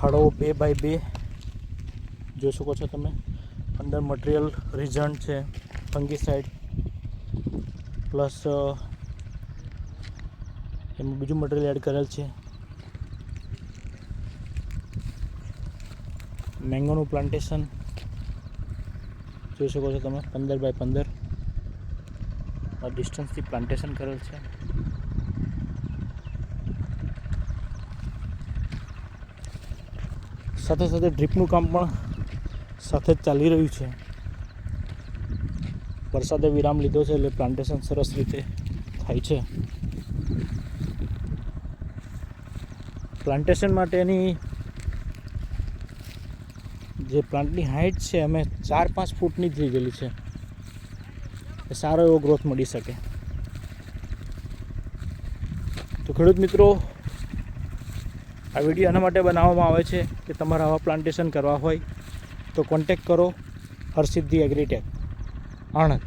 ખાડો 2x2 જોઈ શકો છો તમે. અંદર મટીરિયલ રિઝન્ટ છે, ફંગીસાઇડ પ્લસ એમાં બીજું મટીરિયલ એડ કરેલ છે. મેંગોનું પ્લાન્ટેશન જોઈ શકો છો તમે, 15x15 આ ડિસ્ટન્સથી પ્લાન્ટેશન કરેલ છે. સાથે સાથે ડ્રીપનું કામ પણ સાથે જ ચાલી રહ્યું છે. વરસાદે વિરામ લીધો છે એટલે પ્લાન્ટેશન સરસ રીતે થાય છે. પ્લાન્ટેશન માટેની જે પ્લાન્ટની હાઇટ છે અમે 4-5 ફૂટની જ લીધેલી છે, એ સારો એવો ગ્રોથ મળી શકે. તો ખેડૂત મિત્રો, આ વિડીયો એના માટે બનાવવામાં આવે છે કે તમારે આવા પ્લાન્ટેશન કરવા હોય તો કોન્ટેક્ટ કરો હરસિદ્ધિ એગ્રીટેક આણંદ.